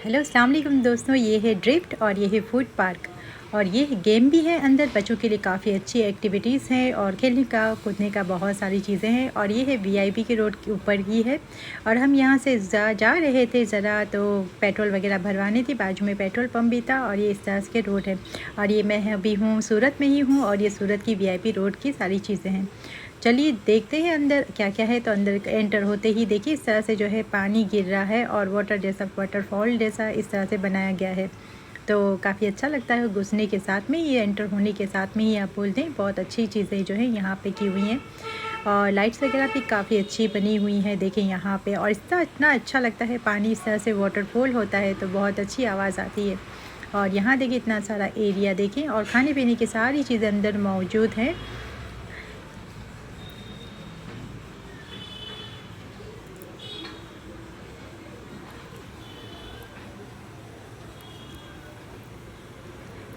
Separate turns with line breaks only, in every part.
Hello अस्सलाम वालेकुम दोस्तों, ये है ड्रिफ्ट और ये है फूड पार्क और ये गेम भी है अंदर। बच्चों के लिए काफ़ी अच्छी एक्टिविटीज़ हैं और खेलने का कूदने का बहुत सारी चीज़ें हैं। और ये है वीआईपी के रोड के ऊपर ही है। और हम यहाँ से जा रहे थे ज़रा, तो पेट्रोल वगैरह भरवाने थी। बाजू में पेट्रोल पंप भी था और ये इस तरह के रोड है। और ये मैं अभी हूँ सूरत में ही हूँ और ये सूरत की वीआईपी रोड की सारी चीज़ें हैं। चलिए देखते हैं अंदर क्या क्या है। तो अंदर एंटर होते ही देखिए इस तरह से जो है पानी गिर रहा है और वाटर जैसा, वाटरफॉल जैसा इस तरह से बनाया गया है। तो काफ़ी अच्छा लगता है घुसने के साथ में, ये एंटर होने के साथ में ही आप बोल दें। बहुत अच्छी चीज़ें जो है यहाँ पे की हुई हैं और लाइट्स वगैरह भी काफ़ी अच्छी बनी हुई हैं। देखें यहाँ पे, और इसका इतना अच्छा लगता है पानी इस तरह से वाटरफॉल होता है तो बहुत अच्छी आवाज़ आती है। और यहाँ देखिए इतना सारा एरिया देखें और खाने पीने की सारी चीज़ें अंदर मौजूद हैं।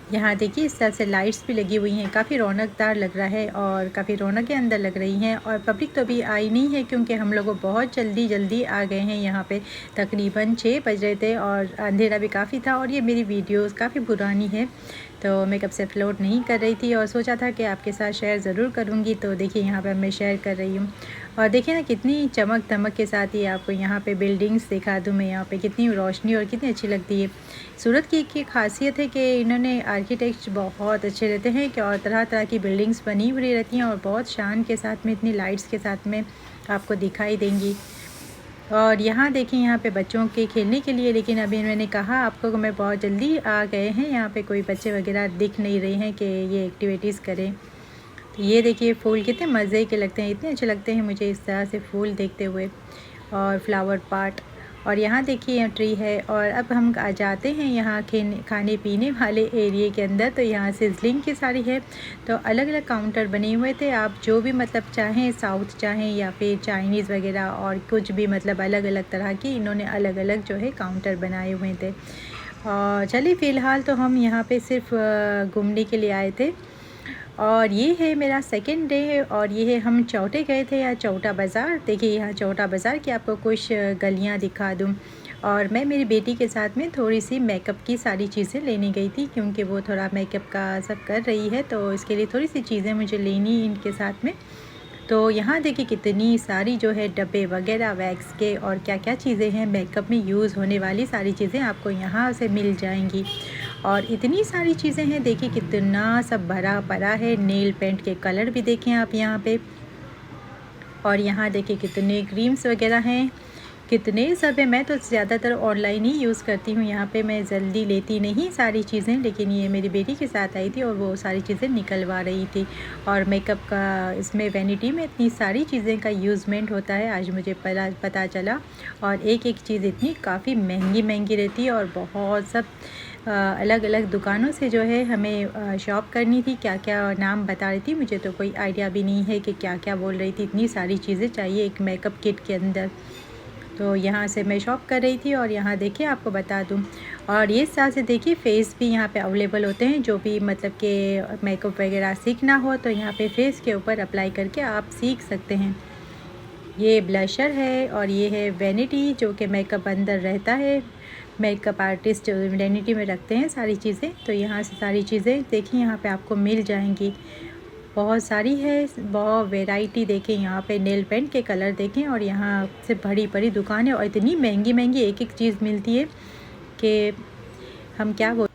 यहाँ देखिए इस तरह से लाइट्स भी लगी हुई हैं, काफ़ी रौनकदार लग रहा है और काफ़ी रौनकें अंदर लग रही हैं। और पब्लिक तो अभी आई नहीं है क्योंकि हम लोग बहुत जल्दी आ गए हैं यहाँ पे। तकरीबन 6 बज रहे थे और अंधेरा भी काफ़ी था। और ये मेरी वीडियोस काफ़ी पुरानी है तो मैं कब से अपलोड नहीं कर रही थी और सोचा था कि आपके साथ शेयर ज़रूर करूँगी। तो देखिए यहाँ पर मैं शेयर कर रही हूँ। और देखिए ना कितनी चमक धमक के साथ ही आपको यहाँ पे बिल्डिंग्स दिखा दूँ मैं। यहाँ पे कितनी रोशनी और कितनी अच्छी लगती है। सूरत की एक खासियत है कि इन्होंने आर्किटेक्ट बहुत अच्छे रहते हैं कि और तरह तरह की बिल्डिंग्स बनी हुई रहती हैं और बहुत शान के साथ में, इतनी लाइट्स के साथ में आपको दिखाई देंगी। और यहाँ देखिए यहाँ पे बच्चों के खेलने के लिए, लेकिन अभी मैंने कहा आपको कि मैं बहुत जल्दी आ गए हैं। यहाँ पे कोई बच्चे वगैरह दिख नहीं रहे हैं कि ये एक्टिविटीज़ करें। तो ये देखिए फूल कितने मज़े के लगते हैं, इतने अच्छे लगते हैं मुझे इस तरह से फूल देखते हुए। और फ्लावर पार्ट, और यहाँ देखिए यहाँ ट्री है। और अब हम आ जाते हैं यहाँ खाने पीने वाले एरिए के अंदर। तो यहाँ सिजलिंग की सारी है। तो अलग अलग काउंटर बने हुए थे, आप जो भी मतलब चाहें, साउथ चाहें या फिर चाइनीज़ वगैरह और कुछ भी, मतलब अलग अलग तरह की इन्होंने अलग अलग जो है काउंटर बनाए हुए थे। और चलिए फ़िलहाल तो हम यहाँ पे सिर्फ घूमने के लिए आए थे। और ये है मेरा सेकंड डे और ये है हम चौटे गए थे या चौटा बाज़ार। देखिए यहाँ चौटा बाज़ार की आपको कुछ गलियाँ दिखा दूँ। और मैं मेरी बेटी के साथ में थोड़ी सी मेकअप की सारी चीज़ें लेने गई थी क्योंकि वो थोड़ा मेकअप का सब कर रही है, तो इसके लिए थोड़ी सी चीज़ें मुझे लेनी इनके साथ में। तो यहाँ देखिए कितनी सारी जो है डब्बे वगैरह वैक्स के और क्या क्या चीज़ें हैं मेकअप में यूज़ होने वाली, सारी चीज़ें आपको यहाँ से मिल जाएंगी। और इतनी सारी चीज़ें हैं, देखिए कितना सब भरा पड़ा है। नेल पेंट के कलर भी देखें आप यहाँ पे। और यहाँ देखिए कितने क्रीम्स वगैरह हैं, कितने सब है। मैं तो ज़्यादातर ऑनलाइन ही यूज़ करती हूँ। यहाँ पे मैं जल्दी लेती नहीं सारी चीज़ें, लेकिन ये मेरी बेटी के साथ आई थी और वो सारी चीज़ें निकलवा रही थी। और मेकअप का इसमें वैनिटी में इतनी सारी चीज़ें का यूज़मेंट होता है, आज मुझे पता चला। और एक एक चीज़ इतनी काफ़ी महंगी रहती है और बहुत सब अलग अलग दुकानों से जो है हमें शॉप करनी थी। क्या क्या नाम बता रही थी, मुझे तो कोई आइडिया भी नहीं है कि क्या क्या बोल रही थी। इतनी सारी चीज़ें चाहिए एक मेकअप किट के अंदर। तो यहाँ से मैं शॉप कर रही थी। और यहाँ देखिए आपको बता दूँ, और ये साथ से देखिए फेस भी यहाँ पे अवेलेबल होते हैं। जो भी मतलब कि मेकअप वगैरह सीखना हो तो यहाँ पे फेस के ऊपर अप्लाई करके आप सीख सकते हैं। ये ब्लशर है और ये है वैनिटी, जो कि मेकअप अंदर रहता है। मेकअप आर्टिस्ट जो वैनिटी में रखते हैं सारी चीज़ें। तो यहाँ से सारी चीज़ें देखिए यहाँ पे आपको मिल जाएंगी। बहुत सारी है, बहुत वैरायटी। देखें यहाँ पे नेल पेंट के कलर देखें और यहाँ से बड़ी बड़ी दुकान है और इतनी महंगी महंगी एक एक चीज़ मिलती है कि हम क्या बोल।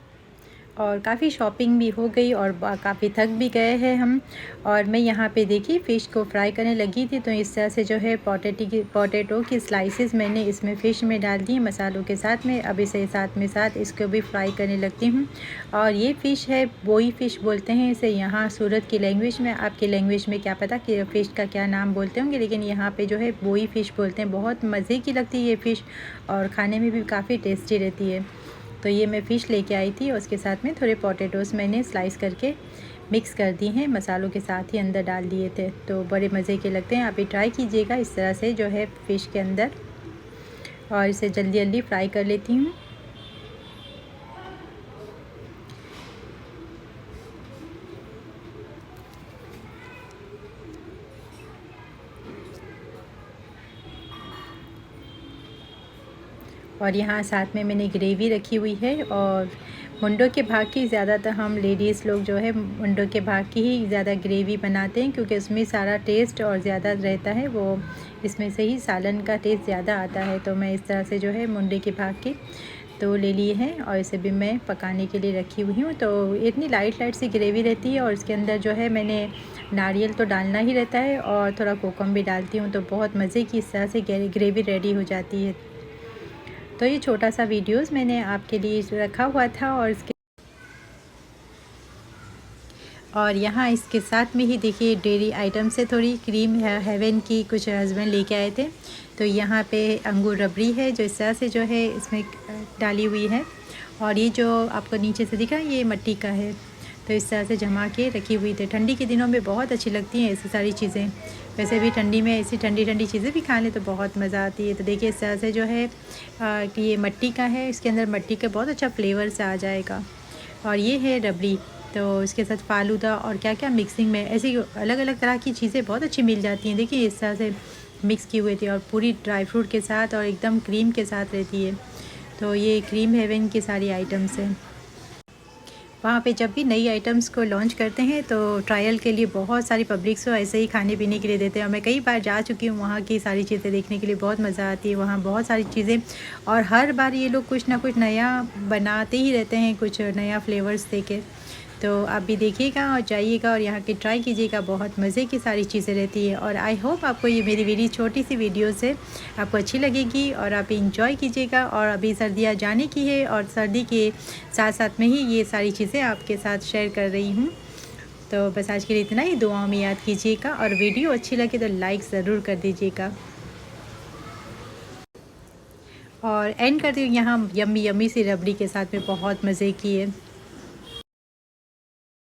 और काफ़ी शॉपिंग भी हो गई और काफ़ी थक भी गए हैं हम। और मैं यहाँ पे देखिए फ़िश को फ्राई करने लगी थी। तो इस तरह से जो है पोटैटो की स्लाइसेस मैंने इसमें फ़िश में डाल दी मसालों के साथ में। अब इसे साथ इसको भी फ्राई करने लगती हूँ। और ये फ़िश है, बोई फ़िश बोलते हैं इसे यहाँ सूरत की लैंग्वेज में। आपकी लैंग्वेज में क्या पता कि फ़िश का क्या नाम बोलते होंगे, लेकिन यहाँ पे जो है बोई फ़िश बोलते हैं। बहुत मज़े की लगती है ये फ़िश और खाने में भी काफ़ी टेस्टी रहती है। तो ये मैं फ़िश लेके आई थी और उसके साथ में थोड़े पोटैटोज़ मैंने स्लाइस करके मिक्स कर दी हैं, मसालों के साथ ही अंदर डाल दिए थे। तो बड़े मज़े के लगते हैं, आप भी ट्राई कीजिएगा इस तरह से जो है फ़िश के अंदर। और इसे जल्दी जल्दी फ्राई कर लेती हूँ। और और यहाँ साथ में मैंने ग्रेवी रखी हुई है। और मुंडों के भाग की ज़्यादातर हम लेडीज़ लोग जो है मुंडों के भाग की ही ज़्यादा ग्रेवी बनाते हैं, क्योंकि उसमें सारा टेस्ट और ज़्यादा रहता है, वो इसमें से ही सालन का टेस्ट ज़्यादा आता है। तो मैं इस तरह से जो है मुंडे के भाग की तो ले लिए हैं और इसे भी मैं पकाने के लिए रखी हुई हूँ। तो इतनी लाइट सी ग्रेवी रहती है और इसके अंदर जो है मैंने नारियल तो डालना ही रहता है और थोड़ा कोकम भी डालती हूँ, तो बहुत मज़े की इस तरह से ग्रेवी रेडी हो जाती है। तो ये छोटा सा वीडियोस मैंने आपके लिए रखा हुआ था। और यहाँ इसके साथ में ही देखिए डेयरी आइटम से थोड़ी क्रीम हेवन की कुछ हस्बैंड लेके आए थे। तो यहाँ पे अंगूर रबड़ी है जो इस तरह से जो है इसमें डाली हुई है। और ये जो आपको नीचे से दिखा ये मट्टी का है, तो इस तरह से जमा के रखी हुई थी। ठंडी के दिनों में बहुत अच्छी लगती हैं ऐसी सारी चीज़ें। वैसे भी ठंडी में ऐसी ठंडी चीज़ें भी खा लें तो बहुत मज़ा आती है। तो देखिए इस तरह से जो है कि ये मट्टी का है, इसके अंदर मट्टी का बहुत अच्छा फ्लेवर से आ जाएगा। और ये है रबड़ी, तो इसके साथ फालूदा और क्या क्या मिक्सिंग में ऐसी अलग अलग तरह की चीज़ें बहुत अच्छी मिल जाती हैं। देखिए इस तरह से मिक्स की हुई थी और पूरी ड्राई फ्रूट के साथ और एकदम क्रीम के साथ रहती है। तो ये क्रीम हेवन की सारी आइटम्स हैं। वहाँ पे जब भी नई आइटम्स को लॉन्च करते हैं तो ट्रायल के लिए बहुत सारी पब्लिक्स को ऐसे ही खाने पीने के लिए देते हैं। और मैं कई बार जा चुकी हूँ वहाँ की सारी चीज़ें देखने के लिए, बहुत मज़ा आती है। वहाँ बहुत सारी चीज़ें और हर बार ये लोग कुछ ना कुछ नया बनाते ही रहते हैं, कुछ नया फ्लेवर्स देके। तो आप भी देखिएगा और जाइएगा और यहाँ की ट्राई कीजिएगा, बहुत मज़े की सारी चीज़ें रहती है। और आई होप आपको ये मेरी वीडियो छोटी सी वीडियो से आपको अच्छी लगेगी और आप इंजॉय कीजिएगा। और अभी सर्दियाँ जाने की है और सर्दी के साथ साथ में ही ये सारी चीज़ें आपके साथ शेयर कर रही हूँ। तो बस आज के लिए इतना ही, दुआओं में याद कीजिएगा और वीडियो अच्छी लगे तो लाइक ज़रूर कर दीजिएगा। और एंड करती हूँ यहाँ यम्मी सी रबड़ी के साथ में, बहुत मज़े की है।